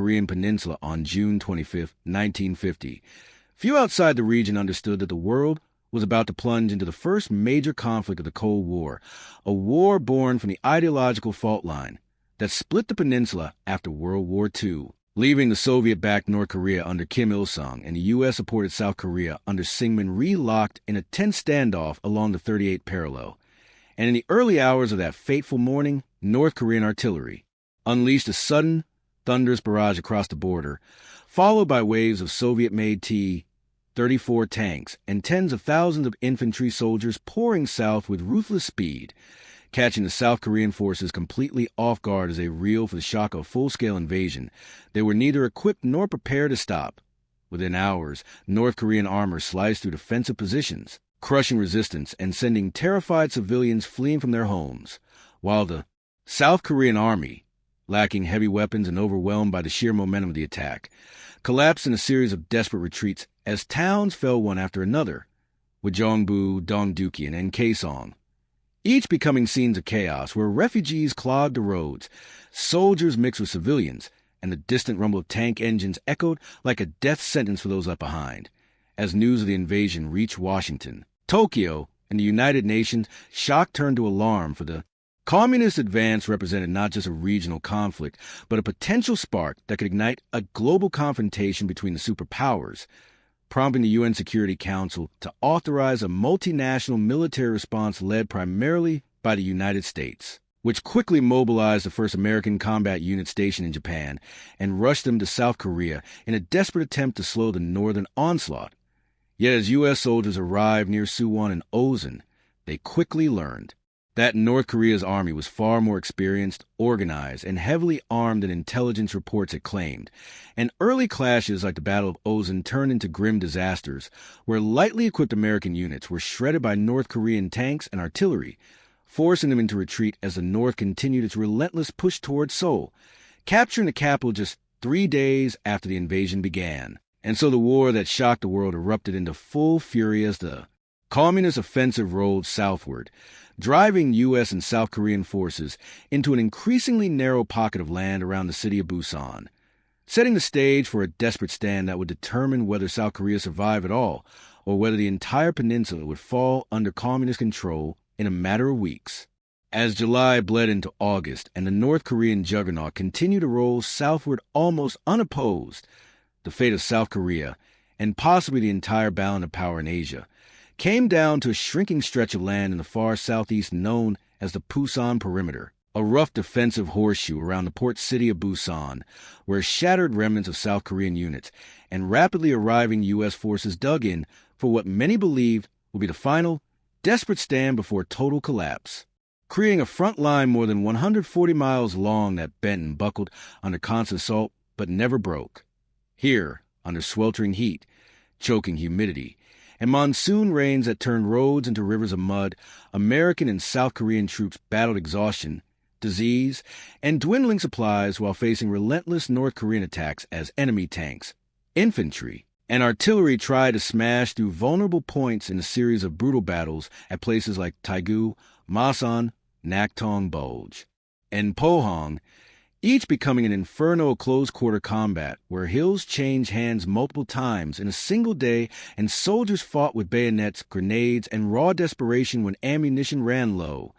Korean Peninsula on June 25, 1950. Few outside the region understood that the world was about to plunge into the first major conflict of the Cold War, a war born from the ideological fault line that split the peninsula after World War II, leaving the Soviet-backed North Korea under Kim Il-sung and the U.S.-supported South Korea under Syngman re-locked in a tense standoff along the 38th parallel. And in the early hours of that fateful morning, North Korean artillery unleashed a sudden, thunderous barrage across the border, followed by waves of Soviet-made T-34 tanks and tens of thousands of infantry soldiers pouring south with ruthless speed, catching the South Korean forces completely off guard as they reeled for the shock of a full-scale invasion. They were neither equipped nor prepared to stop. Within hours, North Korean armor sliced through defensive positions, crushing resistance and sending terrified civilians fleeing from their homes, while the South Korean army, lacking heavy weapons and overwhelmed by the sheer momentum of the attack, collapsed in a series of desperate retreats as towns fell one after another, with Jongbu, Dongducheon, and Kaesong, each becoming scenes of chaos where refugees clogged the roads, soldiers mixed with civilians, and the distant rumble of tank engines echoed like a death sentence for those left behind. As news of the invasion reached Washington, Tokyo, and the United Nations, shock turned to alarm, for the communist advance represented not just a regional conflict, but a potential spark that could ignite a global confrontation between the superpowers, prompting the UN Security Council to authorize a multinational military response led primarily by the United States, which quickly mobilized the first American combat unit stationed in Japan and rushed them to South Korea in a desperate attempt to slow the northern onslaught. Yet as U.S. soldiers arrived near Suwon and Ozan, they quickly learned that North Korea's army was far more experienced, organized, and heavily armed than intelligence reports had claimed, and early clashes like the Battle of Ozan turned into grim disasters, where lightly equipped American units were shredded by North Korean tanks and artillery, forcing them into retreat as the North continued its relentless push toward Seoul, capturing the capital just 3 days after the invasion began. And so the war that shocked the world erupted into full fury as the communist offensive rolled southward, driving U.S. and South Korean forces into an increasingly narrow pocket of land around the city of Busan, setting the stage for a desperate stand that would determine whether South Korea survived at all, or whether the entire peninsula would fall under communist control in a matter of weeks. As July bled into August and the North Korean juggernaut continued to roll southward almost unopposed, the fate of South Korea, and possibly the entire balance of power in Asia, came down to a shrinking stretch of land in the far southeast known as the Pusan Perimeter, a rough defensive horseshoe around the port city of Busan, where shattered remnants of South Korean units and rapidly arriving U.S. forces dug in for what many believed would be the final, desperate stand before total collapse, creating a front line more than 140 miles long that bent and buckled under constant assault but never broke. Here, under sweltering heat, choking humidity, and monsoon rains that turned roads into rivers of mud, American and South Korean troops battled exhaustion, disease, and dwindling supplies while facing relentless North Korean attacks as enemy tanks, infantry, and artillery tried to smash through vulnerable points in a series of brutal battles at places like Taegu, Masan, Naktong Bulge, and Pohang, each becoming an inferno of close-quarter combat where hills changed hands multiple times in a single day and soldiers fought with bayonets, grenades, and raw desperation when ammunition ran low.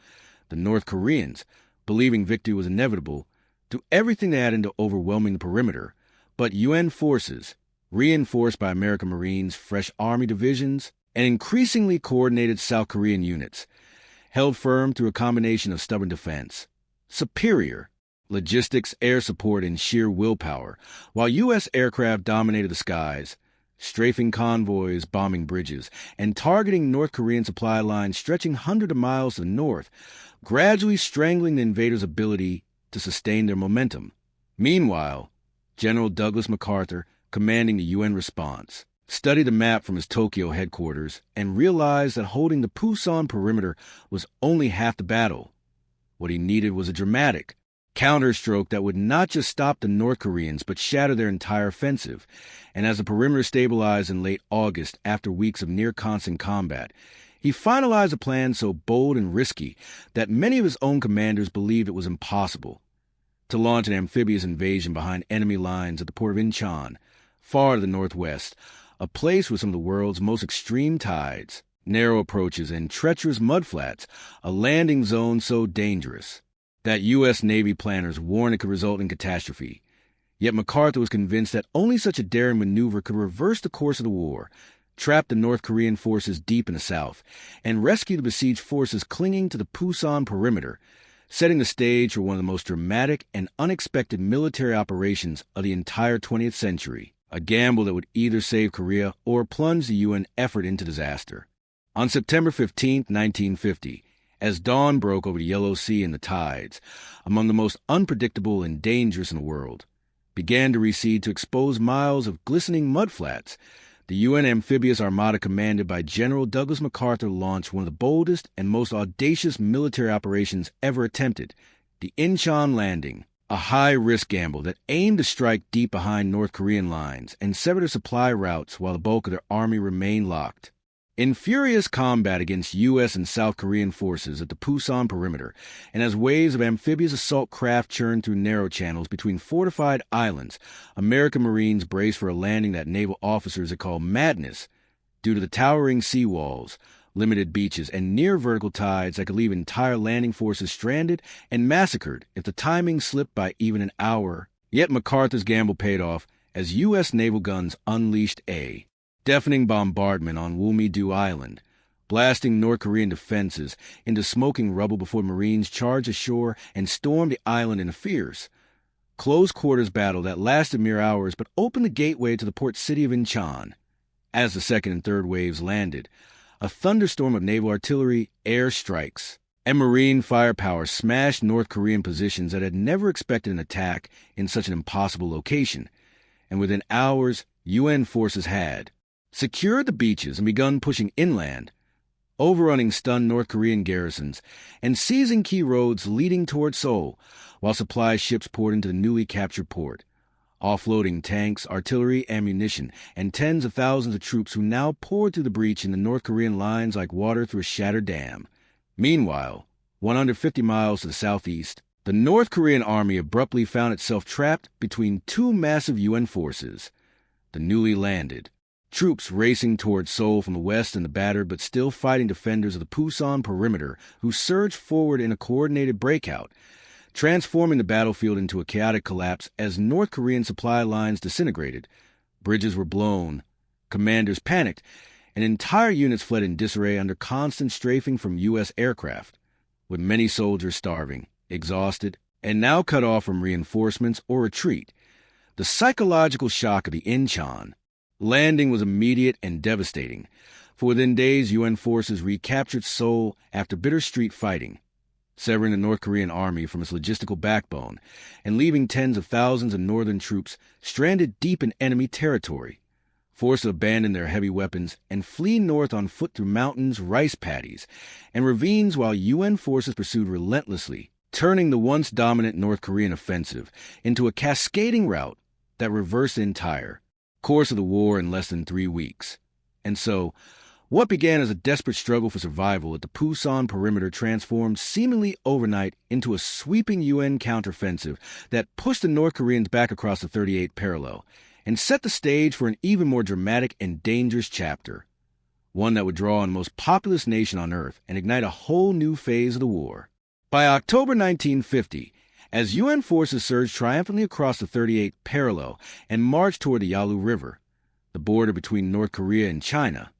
The North Koreans, believing victory was inevitable, threw everything they had into overwhelming the perimeter, but UN forces, reinforced by American Marines, fresh Army divisions, and increasingly coordinated South Korean units, held firm through a combination of stubborn defense, superior logistics, air support, and sheer willpower, while U.S. aircraft dominated the skies, strafing convoys, bombing bridges, and targeting North Korean supply lines stretching hundreds of miles to the north, gradually strangling the invaders' ability to sustain their momentum. Meanwhile, General Douglas MacArthur, commanding the UN response, studied the map from his Tokyo headquarters and realized that holding the Pusan perimeter was only half the battle. What he needed was a dramatic counterstroke that would not just stop the North Koreans but shatter their entire offensive. And as the perimeter stabilized in late August after weeks of near-constant combat, he finalized a plan so bold and risky that many of his own commanders believed it was impossible. to launch an amphibious invasion behind enemy lines at the port of Incheon, far to the northwest, a place with some of the world's most extreme tides, narrow approaches, and treacherous mudflats, a landing zone so dangerous that U.S. Navy planners warned it could result in catastrophe. Yet MacArthur was convinced that only such a daring maneuver could reverse the course of the war, trap the North Korean forces deep in the south, and rescue the besieged forces clinging to the Pusan perimeter, setting the stage for one of the most dramatic and unexpected military operations of the entire 20th century, a gamble that would either save Korea or plunge the UN effort into disaster. On September 15, 1950, as dawn broke over the Yellow Sea and the tides, among the most unpredictable and dangerous in the world, began to recede to expose miles of glistening mudflats, the UN amphibious armada commanded by General Douglas MacArthur launched one of the boldest and most audacious military operations ever attempted, the Incheon landing, a high-risk gamble that aimed to strike deep behind North Korean lines and sever their supply routes while the bulk of their army remained locked. In furious combat against U.S. and South Korean forces at the Pusan perimeter, and as waves of amphibious assault craft churned through narrow channels between fortified islands, American Marines braced for a landing that naval officers had called madness due to the towering sea walls, limited beaches, and near-vertical tides that could leave entire landing forces stranded and massacred if the timing slipped by even an hour. Yet MacArthur's gamble paid off as U.S. naval guns unleashed a deafening bombardment on Wulmidu Island, blasting North Korean defenses into smoking rubble before Marines charged ashore and stormed the island in a fierce, close-quarters battle that lasted mere hours but opened the gateway to the port city of Incheon. As the second and third waves landed, a thunderstorm of naval artillery, air strikes, and Marine firepower smashed North Korean positions that had never expected an attack in such an impossible location, and within hours, UN forces had secured the beaches and begun pushing inland, overrunning stunned North Korean garrisons and seizing key roads leading toward Seoul, while supply ships poured into the newly captured port, offloading tanks, artillery, ammunition, and tens of thousands of troops who now poured through the breach in the North Korean lines like water through a shattered dam. Meanwhile, 150 miles to the southeast, the North Korean army abruptly found itself trapped between two massive UN forces, the newly landed troops racing toward Seoul from the west and the battered but still fighting defenders of the Pusan perimeter who surged forward in a coordinated breakout, transforming the battlefield into a chaotic collapse as North Korean supply lines disintegrated. Bridges were blown, commanders panicked, and entire units fled in disarray under constant strafing from U.S. aircraft, with many soldiers starving, exhausted, and now cut off from reinforcements or retreat. The psychological shock of the Incheon landing was immediate and devastating, for within days UN forces recaptured Seoul after bitter street fighting, severing the North Korean army from its logistical backbone and leaving tens of thousands of northern troops stranded deep in enemy territory, forced to abandon their heavy weapons and flee north on foot through mountains, rice paddies, and ravines while UN forces pursued relentlessly, turning the once dominant North Korean offensive into a cascading rout that reversed the entire course of the war in less than 3 weeks. And so, what began as a desperate struggle for survival at the Pusan perimeter transformed seemingly overnight into a sweeping UN counteroffensive that pushed the North Koreans back across the 38th parallel and set the stage for an even more dramatic and dangerous chapter, one that would draw on the most populous nation on Earth and ignite a whole new phase of the war. By October 1950, as UN forces surged triumphantly across the 38th parallel and marched toward the Yalu River, the border between North Korea and China,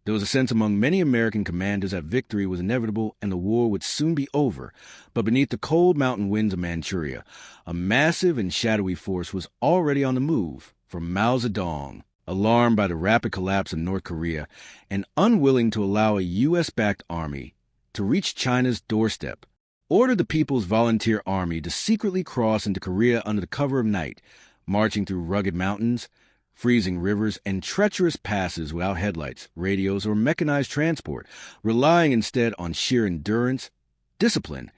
there was a sense among many American commanders that victory was inevitable and the war would soon be over. But beneath the cold mountain winds of Manchuria, a massive and shadowy force was already on the move from Mao Zedong, alarmed by the rapid collapse of North Korea and unwilling to allow a U.S.-backed army to reach China's doorstep, ordered the People's Volunteer Army to secretly cross into Korea under the cover of night, marching through rugged mountains, freezing rivers, and treacherous passes without headlights, radios, or mechanized transport, relying instead on sheer endurance, discipline,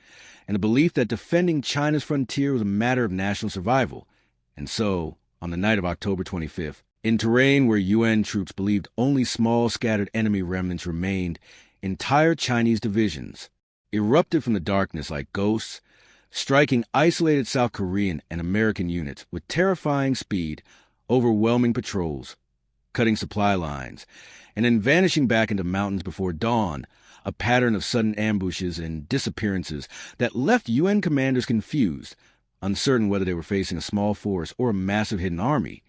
and the belief that defending China's frontier was a matter of national survival. And so, on the night of October 25th, in terrain where UN troops believed only small scattered enemy remnants remained, entire Chinese divisions erupted from the darkness like ghosts, striking isolated South Korean and American units with terrifying speed, overwhelming patrols, cutting supply lines, and then vanishing back into mountains before dawn, a pattern of sudden ambushes and disappearances that left UN commanders confused, uncertain whether they were facing a small force or a massive hidden army.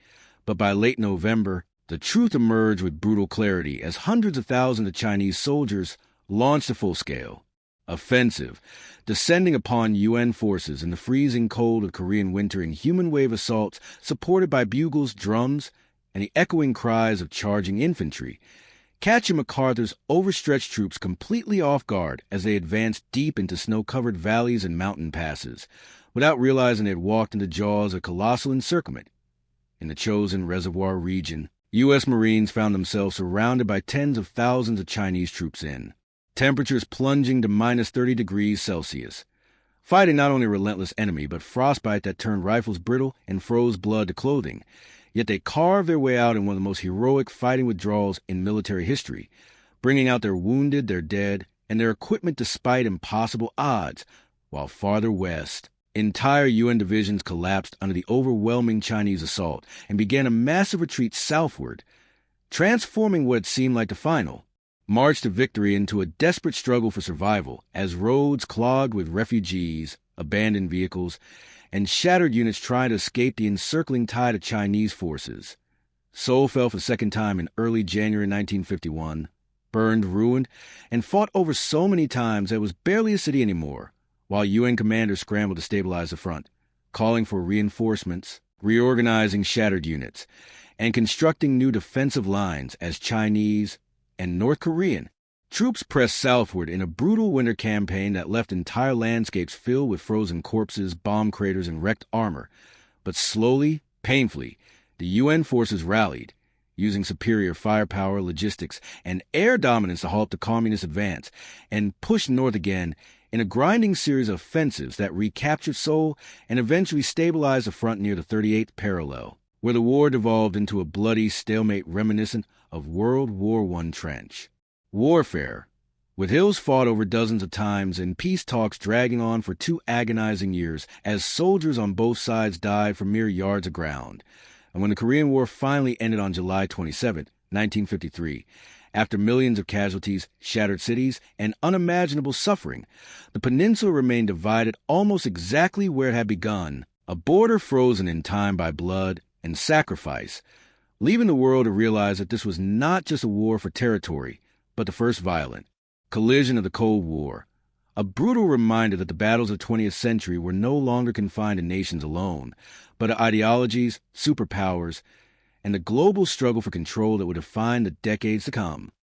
But by late November, the truth emerged with brutal clarity as hundreds of thousands of Chinese soldiers launched a full-scale offensive, descending upon UN forces in the freezing cold of Korean winter in human wave assaults supported by bugles, drums, and the echoing cries of charging infantry, catching MacArthur's overstretched troops completely off guard as they advanced deep into snow-covered valleys and mountain passes, without realizing they had walked into the jaws of colossal encirclement. In the chosen reservoir region, U.S. Marines found themselves surrounded by tens of thousands of Chinese troops temperatures plunging to minus 30 degrees Celsius, fighting not only a relentless enemy, but frostbite that turned rifles brittle and froze blood to clothing. Yet they carved their way out in one of the most heroic fighting withdrawals in military history, bringing out their wounded, their dead, and their equipment despite impossible odds, while farther west, entire UN divisions collapsed under the overwhelming Chinese assault and began a massive retreat southward, transforming what had seemed like the final march to victory into a desperate struggle for survival as roads clogged with refugees, abandoned vehicles, and shattered units trying to escape the encircling tide of Chinese forces. Seoul fell for the second time in early January 1951, burned, ruined, and fought over so many times that it was barely a city anymore, while UN commanders scrambled to stabilize the front, calling for reinforcements, reorganizing shattered units, and constructing new defensive lines as Chinese and North Korean troops pressed southward in a brutal winter campaign that left entire landscapes filled with frozen corpses, bomb craters, and wrecked armor. But slowly, painfully, the UN forces rallied, using superior firepower, logistics, and air dominance to halt the communist advance, and pushed north again in a grinding series of offensives that recaptured Seoul and eventually stabilized the front near the 38th parallel, where the war devolved into a bloody stalemate reminiscent of World War I trench warfare, with hills fought over dozens of times and peace talks dragging on for 2 agonizing years as soldiers on both sides died for mere yards of ground. And when the Korean War finally ended on July 27, 1953, after millions of casualties, shattered cities, and unimaginable suffering, the peninsula remained divided almost exactly where it had begun, a border frozen in time by blood and sacrifice, leaving the world to realize that this was not just a war for territory, but the first violent collision of the Cold War, a brutal reminder that the battles of the 20th century were no longer confined to nations alone, but to ideologies, superpowers, and the global struggle for control that would define the decades to come.